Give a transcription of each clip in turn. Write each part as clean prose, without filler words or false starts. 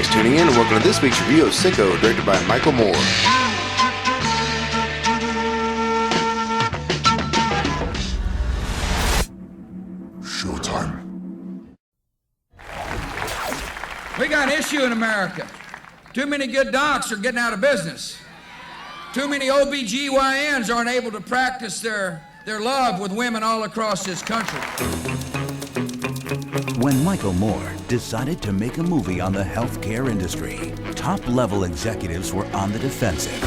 Thanks for tuning in and welcome to this week's review of Sicko, directed by Michael Moore. Showtime. We got an issue in America. Too many good docs are getting out of business. Too many OBGYNs aren't able to practice their love with women all across this country. When Michael Moore decided to make a movie on the healthcare industry, top-level executives were on the defensive.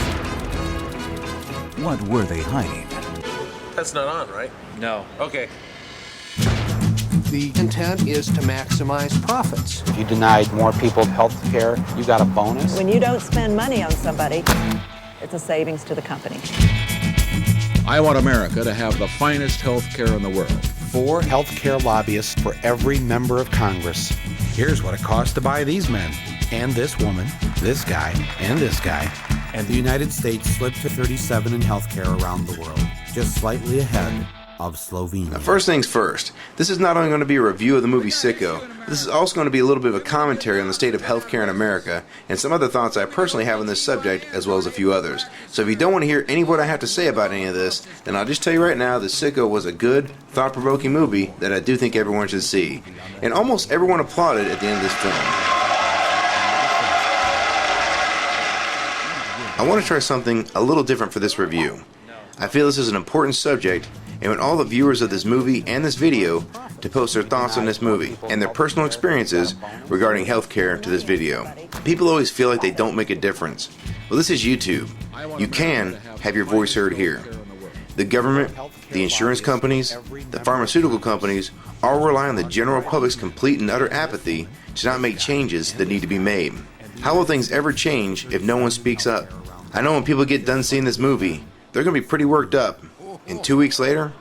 What were they hiding? That's not on, right? No. Okay. The intent is to maximize profits. If you denied more people health care, you got a bonus. When you don't spend money on somebody, it's a savings to the company. I want America to have the finest health care in the world. 4 healthcare lobbyists for every member of Congress. Here's what it costs to buy these men, and this woman, this guy, and this guy. And the United States slipped to 37 in healthcare around the world, just slightly ahead of Slovenia. Now, first things first, this is not only going to be a review of the movie Sicko, this is also going to be a little bit of a commentary on the state of healthcare in America and some other thoughts I personally have on this subject, as well as a few others. So if you don't want to hear any of what I have to say about any of this, then I'll just tell you right now that Sicko was a good, thought-provoking movie that I do think everyone should see. And almost everyone applauded at the end of this film. I want to try something a little different for this review. I feel this is an important subject, and want all the viewers of this movie and this video to post their thoughts on this movie and their personal experiences regarding healthcare to this video. People always feel like they don't make a difference. Well, this is YouTube. You can have your voice heard here. The government, the insurance companies, the pharmaceutical companies all rely on the general public's complete and utter apathy to not make changes that need to be made. How will things ever change if no one speaks up? I know when people get done seeing this movie, they're going to be pretty worked up. And 2 weeks later,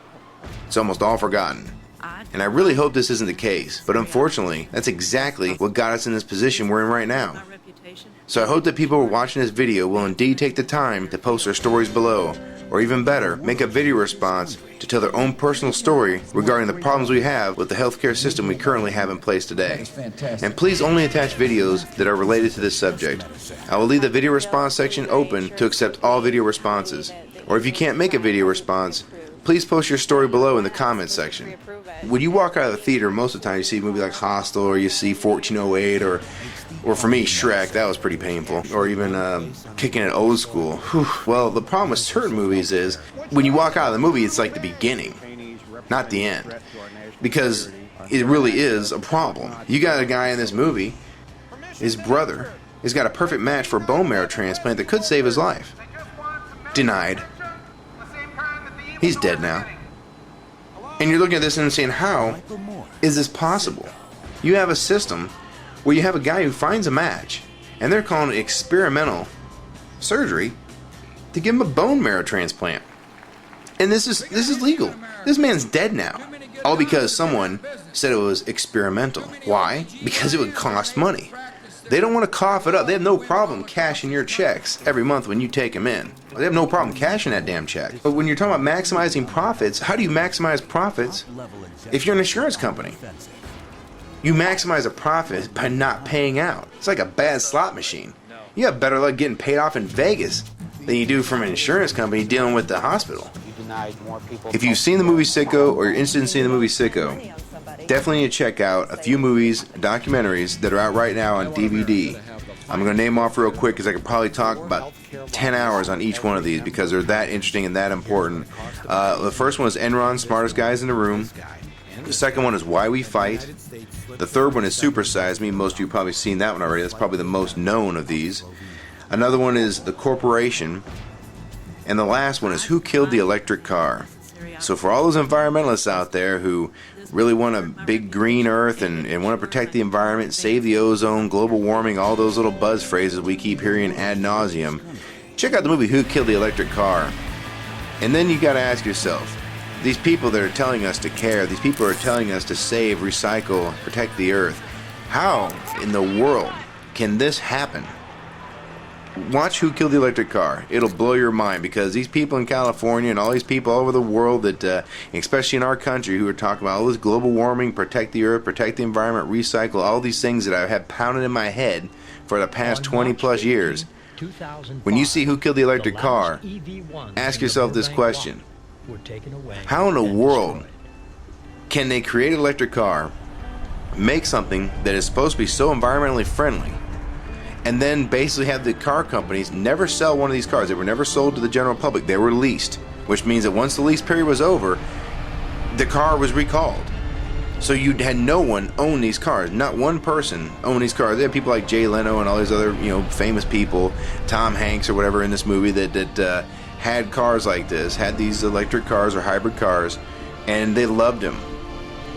it's almost all forgotten. And I really hope this isn't the case, but unfortunately, that's exactly what got us in this position we're in right now. So I hope that people who are watching this video will indeed take the time to post their stories below, or even better, make a video response to tell their own personal story regarding the problems we have with the healthcare system we currently have in place today. And please only attach videos that are related to this subject. I will leave the video response section open to accept all video responses. Or if you can't make a video response, please post your story below in the comments section. When you walk out of the theater, most of the time you see a movie like Hostel, or you see 1408, or for me, Shrek. That was pretty painful. Or even Kicking It Old School. Whew. Well, the problem with certain movies is when you walk out of the movie, it's like the beginning, not the end. Because it really is a problem. You got a guy in this movie, his brother, has got a perfect match for a bone marrow transplant that could save his life. Denied. He's dead now. And you're looking at this and saying, how is this possible? You have a system where you have a guy who finds a match, and they're calling it experimental surgery to give him a bone marrow transplant. And this is legal. This man's dead now. All because someone said it was experimental. Why? Because it would cost money. They don't want to cough it up. They have no problem cashing your checks every month when you take them in. They have no problem cashing that damn check. But when you're talking about maximizing profits, how do you maximize profits if you're an insurance company? You maximize a profit by not paying out. It's like a bad slot machine. You have better luck getting paid off in Vegas than you do from an insurance company dealing with the hospital. If you've seen the movie Sicko, or you're interested in seeing the movie Sicko, definitely need to check out a few movies, documentaries that are out right now on DVD. I'm going to name off real quick because I could probably talk about 10 hours on each one of these because they're that interesting and that important. The first one is Enron, Smartest Guys in the Room. The second one is Why We Fight. The third one is Super Size Me. Most of you have probably seen that one already. That's probably the most known of these. Another one is The Corporation. And the last one is Who Killed the Electric Car? So for all those environmentalists out there who really want a big green earth and want to protect the environment, save the ozone, global warming, all those little buzz phrases we keep hearing ad nauseum, check out the movie Who Killed the Electric Car? And then you got to ask yourself, these people that are telling us to care, these people are telling us to save, recycle, protect the earth, how in the world can this happen? watch Who Killed the Electric Car. It'll blow your mind, because these people in California and all these people all over the world that, especially in our country, who are talking about all this global warming, protect the earth, protect the environment, recycle, all these things that I have pounded in my head for the past 20 plus years. When you see Who Killed the Electric Car, ask yourself this question. How in the world can they create an electric car, make something that is supposed to be so environmentally friendly, and then basically have the car companies never sell one of these cars? They were never sold to the general public. They were leased, which means that once the lease period was over, the car was recalled. So you had no one own these cars. Not one person owned these cars. They had people like Jay Leno and all these other, famous people, Tom Hanks or whatever in this movie that had cars like this, had these electric cars or hybrid cars, and they loved them.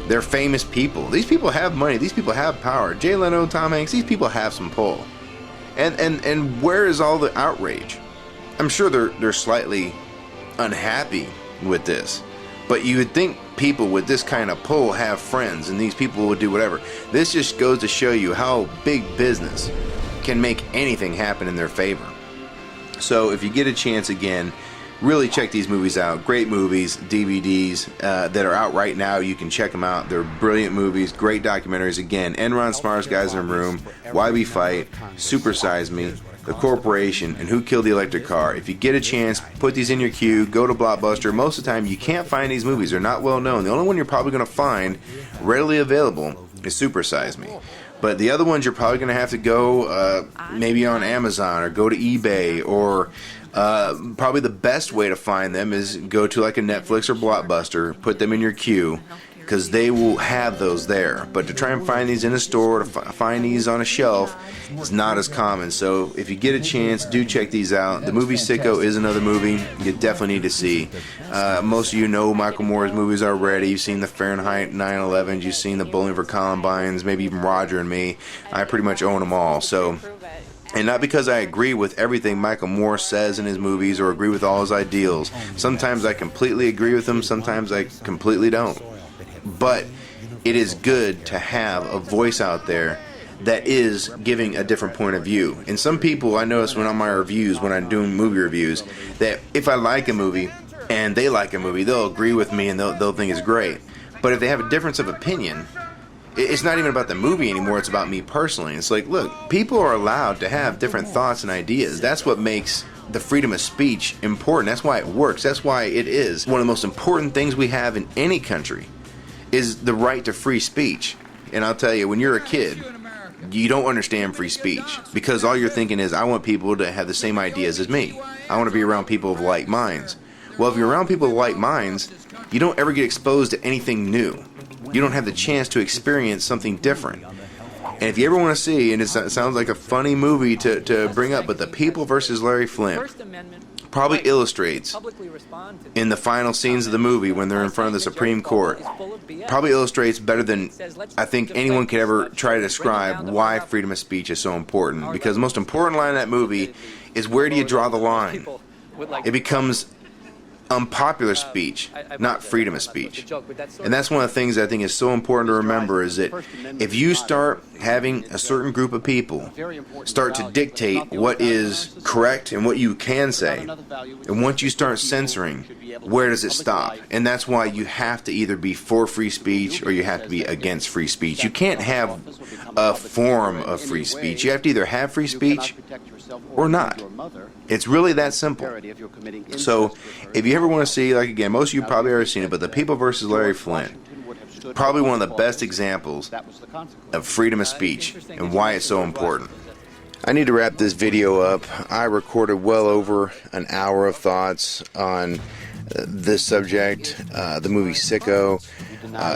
They're famous people. These people have money. These people have power. Jay Leno, Tom Hanks, these people have some pull. And where is all the outrage? I'm sure they're slightly unhappy with this. But you would think people with this kind of pull have friends, and these people would do whatever. This just goes to show you how big business can make anything happen in their favor. So if you get a chance, again, really check these movies out. Great movies, DVDs that are out right now. You can check them out. They're brilliant movies, great documentaries. Again, Enron, Smartest Guys in the Room, Why We Fight, Super Size Me, The Corporation, and Who Killed the Electric Car. If you get a chance, put these in your queue. Go to Blockbuster. Most of the time, you can't find these movies. They're not well known. The only one you're probably going to find readily available is Super Size Me. But the other ones, you're probably going to have to go maybe on Amazon or go to eBay, or probably the best way to find them is go to like a Netflix or Blockbuster, put them in your queue, because they will have those there. But to try and find these in a store, to find these on a shelf, is not as common. So if you get a chance, do check these out. The movie Sicko is another movie you definitely need to see. Most of you know Michael Moore's movies already. You've seen the Fahrenheit 9/11s, you've seen the Bowling for Columbines, maybe even Roger and Me. I pretty much own them all. So, and not because I agree with everything Michael Moore says in his movies or agree with all his ideals. Sometimes I completely agree with him, sometimes I completely don't. But it is good to have a voice out there that is giving a different point of view. And some people, I notice when on my reviews, when I'm doing movie reviews, that if I like a movie and they like a movie, they'll agree with me and they'll think it's great. But if they have a difference of opinion, it's not even about the movie anymore, it's about me personally. It's like, look, people are allowed to have different thoughts and ideas. That's what makes the freedom of speech important. That's why it works. That's why it is one of the most important things we have in any country, is the right to free speech. And I'll tell you, when you're a kid, you don't understand free speech, because all you're thinking is, I want people to have the same ideas as me. I want to be around people of like minds. Well, if you're around people of like minds, you don't ever get exposed to anything new. You don't have the chance to experience something different. And if you ever want to see, and it sounds like a funny movie to bring up, but The People versus Larry Flint probably illustrates, in the final scenes of the movie when they're in front of the Supreme Court, probably illustrates better than I think anyone could ever try to describe why freedom of speech is so important. Because the most important line in that movie is, where do you draw the line? It becomes unpopular speech, not freedom of speech. And that's one of the things I think is so important to remember, is that if you start having a certain group of people start to dictate what is correct and what you can say, and once you start censoring, where does it stop? And that's why you have to either be for free speech or you have to be against free speech. You can't have a form of free speech. You have to either have free speech or not. It's really that simple. So if you ever want to see, like, again, most of you probably already seen it, but The People versus Larry Flint, probably one of the best examples of freedom of speech and why it's so important. I need to wrap this video up. I recorded well over an hour of thoughts on this subject, the movie Sicko.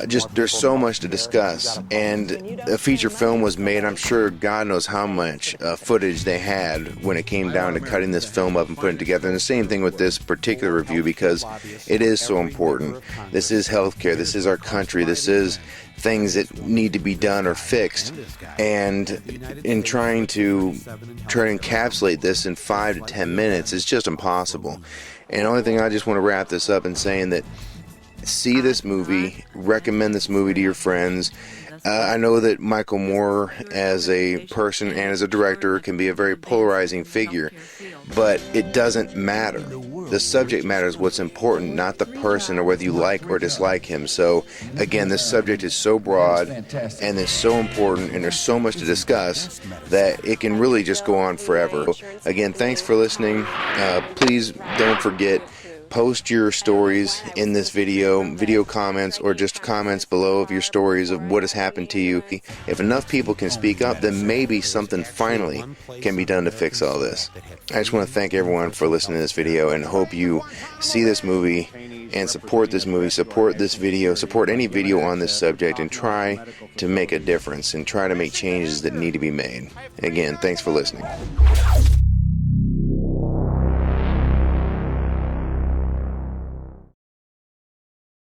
Just, there's so much to discuss, and a feature film was made. I'm sure God knows how much footage they had when it came down to cutting this film up and putting it together. And the same thing with this particular review, because it is so important. This is healthcare. This is our country. This is things that need to be done or fixed, and in trying to encapsulate this in 5 to 10 minutes is just impossible. And the only thing, I just want to wrap this up in saying that see this movie, recommend this movie to your friends, I know that Michael Moore, as a person and as a director, can be a very polarizing figure, but it doesn't matter. The subject matters. What's important, not the person or whether you like or dislike him. So, again, this subject is so broad and it's so important and there's so much to discuss that it can really just go on forever. Again, thanks for listening. Please don't forget, post your stories in this video comments, or just comments below of your stories of what has happened to you. If enough people can speak up, then maybe something finally can be done to fix all this. I just want to thank everyone for listening to this video and hope you see this movie and support this movie, support this video, support any video on this subject, and try to make a difference and try to make changes that need to be made. Again, thanks for listening.